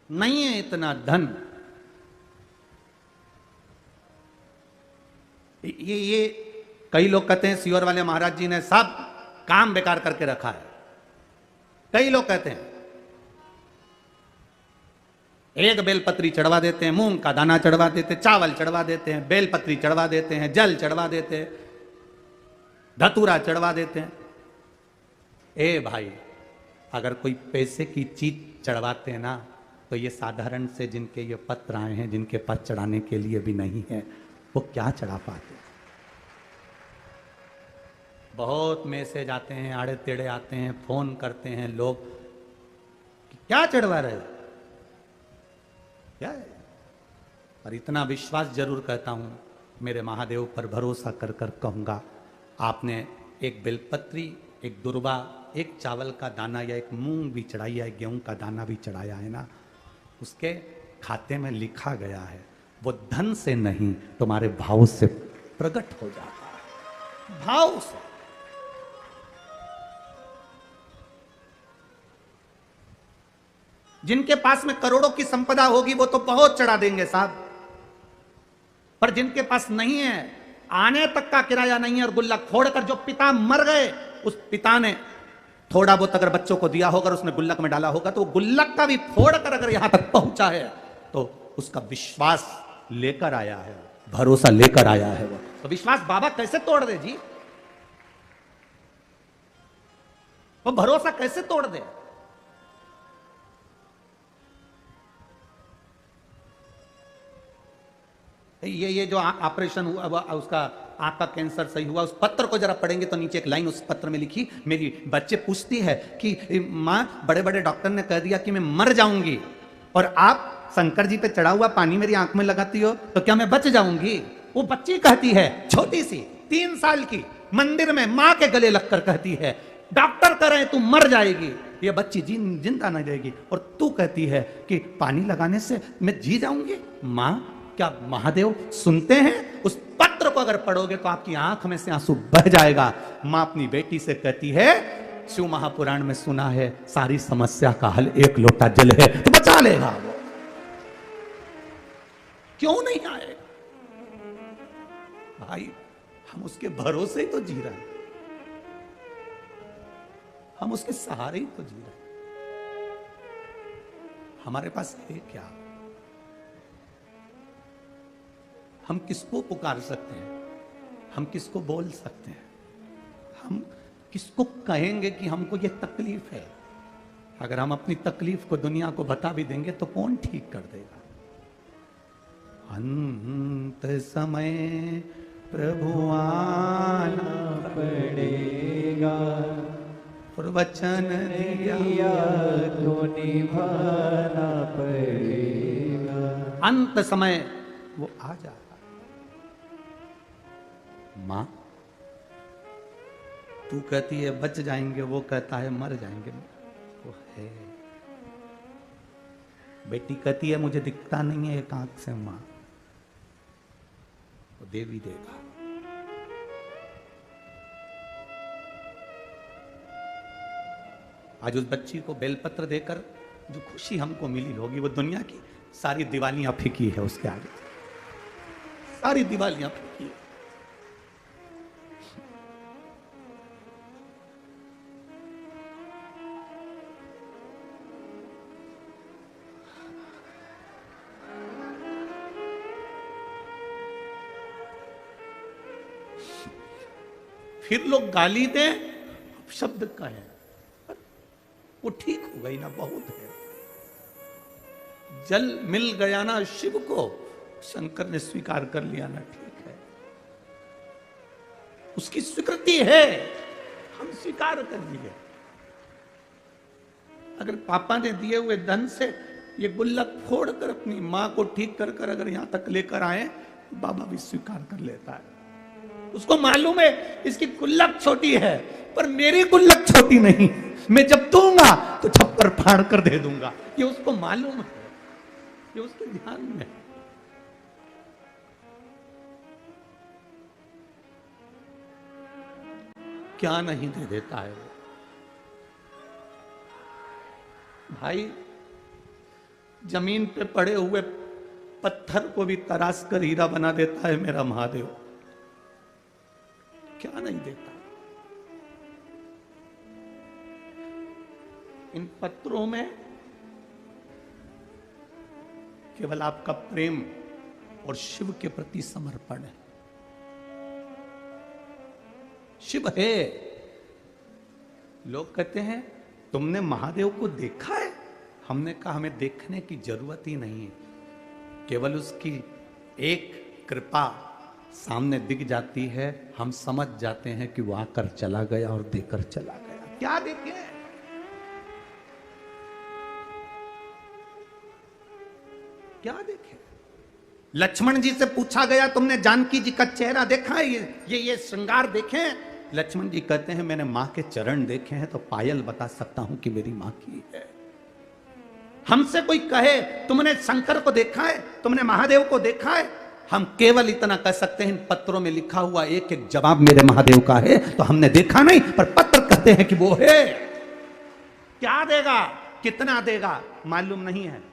नहीं है इतना धन। ये कई लोग कहते हैं सीहोर वाले महाराज जी ने सब काम बेकार करके रखा है। कई लोग कहते हैं एक बेलपत्री चढ़वा देते हैं, मूंग का दाना चढ़वा देते हैं, चावल चढ़वा देते हैं, बेलपत्री चढ़वा देते हैं, जल चढ़वा देते हैं, धतूरा चढ़वा देते हैं। ए भाई, अगर कोई पैसे की चीज चढ़वाते हैं ना, तो ये साधारण से जिनके ये पत्र आए हैं, जिनके पास चढ़ाने के लिए भी नहीं है, वो क्या चढ़ा पाते। बहुत मैसेज आते हैं, आड़े टेढ़े आते हैं, फोन करते हैं लोग कि क्या चढ़वा रहे हो, क्या है। और इतना विश्वास जरूर कहता हूं, मेरे महादेव पर भरोसा कर कर कहूंगा, आपने एक बेलपत्री, एक दुर्वा, एक चावल का दाना या एक मूंग भी चढ़ाई है, गेहूं का दाना भी चढ़ाया है ना, उसके खाते में लिखा गया है, वो धन से नहीं तुम्हारे भाव से प्रकट हो जाता है। भाव से। जिनके पास में करोड़ों की संपदा होगी वो तो बहुत चढ़ा देंगे साहब, पर जिनके पास नहीं है, आने तक का किराया नहीं है, और गुल्लक फोड़कर जो पिता मर गए, उस पिता ने थोड़ा बहुत अगर बच्चों को दिया होगा, उसने गुल्लक में डाला होगा, तो वो गुल्लक का भी फोड़कर अगर यहां तक पहुंचा है, तो उसका विश्वास लेकर आया है, भरोसा लेकर आया है। वो तो विश्वास बाबा कैसे तोड़ दे जी, वो भरोसा कैसे तोड़ दे। ये जो ऑपरेशन हुआ, उसका आंख का कैंसर सही हुआ, उस पत्र को जरा पढ़ेंगे तो नीचे एक लाइन उस पत्र में लिखी, मेरी बच्चे पूछती है कि माँ, बड़े बड़े डॉक्टर ने कह दिया कि मैं मर जाऊंगी, और आप शंकर जी पे चढ़ा हुआ पानी मेरी आंख में लगाती हो, तो क्या मैं बच जाऊंगी। वो बच्ची कहती है, छोटी सी 3 साल की, मंदिर में माँ के गले लगकर कहती है, डॉक्टर कह रहे हैं तू मर जाएगी, ये बच्ची जिंदा नहीं रहेगी, और तू कहती है कि पानी लगाने से मैं जी जाऊंगी। माँ, क्या महादेव सुनते हैं? उस पत्र को अगर पढ़ोगे तो आपकी आंख में से आंसू बह जाएगा। मां अपनी बेटी से कहती है, शिव महापुराण में सुना है, सारी समस्या का हल एक लोटा जल है, तो बचा लेगा वो। क्यों नहीं आएगा भाई, हम उसके भरोसे ही तो जी रहे हैं, हम उसके सहारे ही तो जी रहे हैं। हमारे पास है क्या? हम किसको पुकार सकते हैं, हम किसको बोल सकते हैं, हम किसको कहेंगे कि हमको ये तकलीफ है। अगर हम अपनी तकलीफ को दुनिया को बता भी देंगे तो कौन ठीक कर देगा। अंत समय प्रभु आना पड़ेगा, और वचन दिया तो निभाना पड़ेगा। अंत समय वो आ जाएगा। मां, तू कहती है बच जाएंगे, वो कहता है मर जाएंगे, वो है। बेटी कहती है मुझे दिखता नहीं है एक आंख से, मां, वो देवी देगा। आज उस बच्ची को बेलपत्र देकर जो खुशी हमको मिली होगी, वो दुनिया की सारी दिवालियां फीकी है उसके आगे, सारी दिवालियां फीकी है। फिर लोग गाली दें, शब्द कहें, वो ठीक हो गई ना, बहुत है। जल मिल गया ना शिव को, शंकर ने स्वीकार कर लिया ना, ठीक है, उसकी स्वीकृति है, हम स्वीकार कर लिए। अगर पापा ने दिए हुए धन से ये गुल्लक फोड़कर अपनी मां को ठीक कर कर अगर यहां तक लेकर आए, बाबा भी स्वीकार कर लेता है। उसको मालूम है इसकी गुल्लक छोटी है, पर मेरी गुल्लक छोटी नहीं, मैं जब दूंगा तो छप्पर फाड़ कर दे दूंगा, ये उसको मालूम है, ये उसके ध्यान में है। क्या नहीं दे देता है वो। भाई, जमीन पे पड़े हुए पत्थर को भी तराश कर हीरा बना देता है मेरा महादेव। क्या नहीं देता। इन पत्रों में केवल आपका प्रेम और शिव के प्रति समर्पण है। शिव है। लोग कहते हैं तुमने महादेव को देखा है? हमने कहा हमें देखने की जरूरत ही नहीं है, केवल उसकी एक कृपा सामने दिख जाती है, हम समझ जाते हैं कि वो आकर चला गया और देकर चला गया। क्या देखे? क्या देखे? लक्ष्मण जी से पूछा गया तुमने जानकी जी का चेहरा देखा है? ये श्रृंगार देखे? लक्ष्मण जी कहते हैं मैंने मां के चरण देखे हैं तो पायल बता सकता हूं कि मेरी मां की है। हमसे कोई कहे तुमने शंकर को देखा है, तुमने महादेव को देखा है, हम केवल इतना कह सकते हैं इन पत्रों में लिखा हुआ एक एक जवाब मेरे महादेव का है। तो हमने देखा नहीं, पर पत्र कहते हैं कि वो है। क्या देगा, कितना देगा मालूम नहीं है।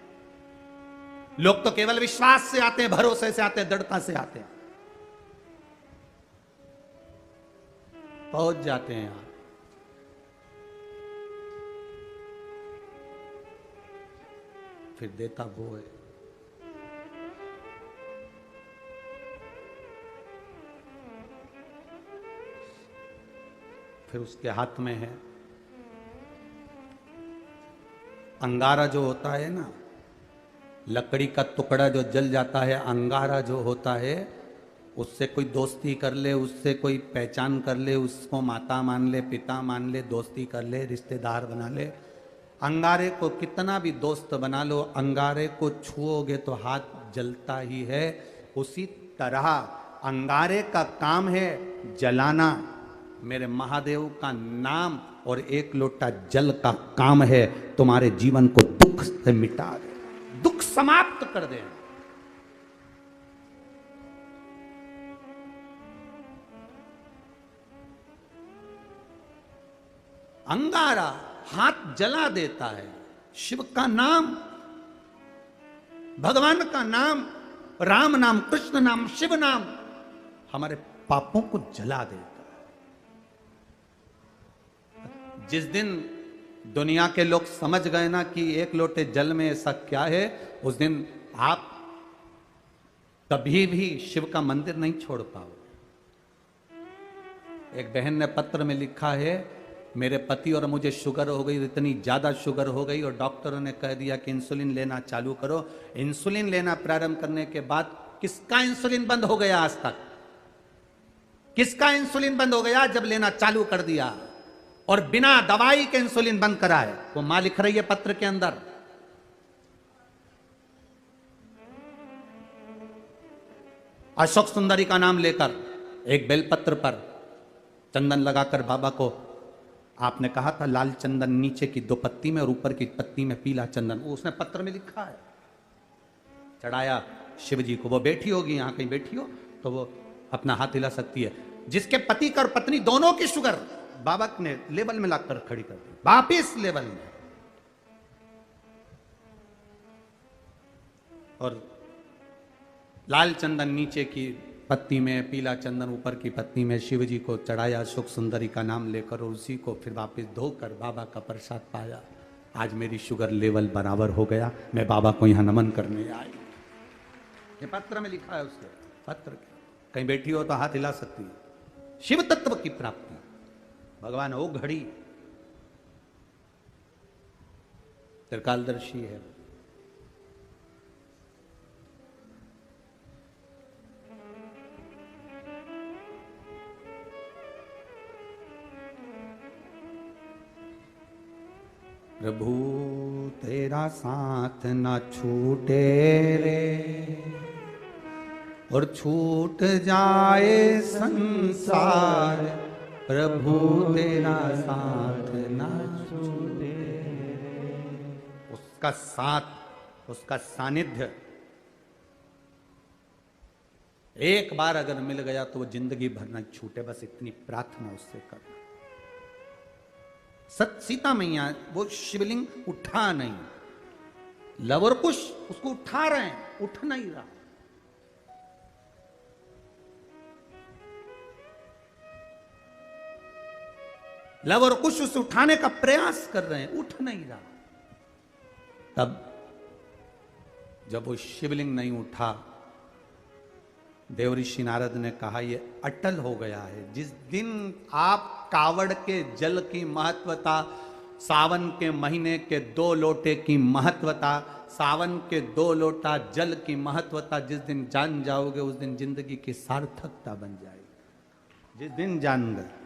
लोग तो केवल विश्वास से आते हैं, भरोसे से आते हैं, दृढ़ता से आते हैं, पहुंच जाते हैं यहां। फिर देता वो है। फिर उसके हाथ में है अंगारा जो होता है ना, लकड़ी का टुकड़ा जो जल जाता है, अंगारा जो होता है, उससे कोई दोस्ती कर ले, उससे कोई पहचान कर ले, उसको माता मान ले, पिता मान ले, दोस्ती कर ले, रिश्तेदार बना ले। अंगारे को कितना भी दोस्त बना लो, अंगारे को छुओगे तो हाथ जलता ही है। उसी तरह अंगारे का काम है जलाना, मेरे महादेव का नाम और एक लोटा जल का काम है तुम्हारे जीवन को दुख से मिटा दे, दुख समाप्त कर दे। अंगारा हाथ जला देता है। शिव का नाम, भगवान का नाम, राम नाम, कृष्ण नाम, शिव नाम हमारे पापों को जला देता है। जिस दिन दुनिया के लोग समझ गए ना कि एक लोटे जल में ऐसा क्या है, उस दिन आप कभी भी शिव का मंदिर नहीं छोड़ पाओगे। एक बहन ने पत्र में लिखा है, मेरे पति और मुझे शुगर हो गई, इतनी ज्यादा शुगर हो गई और डॉक्टरों ने कह दिया कि इंसुलिन लेना चालू करो। इंसुलिन लेना प्रारंभ करने के बाद किसका इंसुलिन बंद हो गया आज तक? किसका इंसुलिन बंद हो गया जब लेना चालू कर दिया? और बिना दवाई के इंसुलिन बंद करा है। वो मां लिख रही है पत्र के अंदर। अशोक सुंदरी का नाम लेकर एक बेलपत्र पर चंदन लगाकर बाबा को आपने कहा था लाल चंदन नीचे की 2 पत्ती में और ऊपर की पत्ती में पीला चंदन, वो उसने पत्र में लिखा है, चढ़ाया शिव जी को। वो बैठी होगी यहां कहीं बैठी हो तो वो अपना हाथ हिला सकती है। जिसके पति का और पत्नी दोनों की शुगर बाबा ने लेवल में लाकर खड़ी कर दी, वापिस लेवल में। और लाल चंदन नीचे की पत्ती में, पीला चंदन ऊपर की पत्ती में शिव जी को चढ़ाया सुख सुंदरी का नाम लेकर, और उसी को फिर वापस धोकर बाबा का प्रसाद पाया। आज मेरी शुगर लेवल बराबर हो गया, मैं बाबा को यहां नमन करने आई। ये पत्र में लिखा है उसके पत्र। कहीं बैठी हो तो हाथ हिला सकती है। शिव तत्व की प्राप्ति भगवान ओ घड़ी त्रिकालदर्शी है। प्रभु तेरा साथ ना छूटे रे, और छूट जाए संसार, प्रभु तेरा साथ ना छूटे रे। उसका साथ, उसका सानिध्य एक बार अगर मिल गया तो वो जिंदगी भर न छूटे। बस इतनी प्रार्थना उससे करना। सीता मैया वो शिवलिंग उठा नहीं, लव और कुश उसको उठा रहे हैं, उठ नहीं रहा। लव और कुश उसे उठाने का प्रयास कर रहे हैं, उठ नहीं रहा। तब जब वो शिवलिंग नहीं उठा, देवऋषि नारद ने कहा ये अटल हो गया है। जिस दिन आप कावड़ के जल की महत्वता, सावन के महीने के 2 लोटे की महत्वता, सावन के 2 लोटा जल की महत्वता जिस दिन जान जाओगे, उस दिन जिंदगी की सार्थकता बन जाएगी। जिस दिन जान गए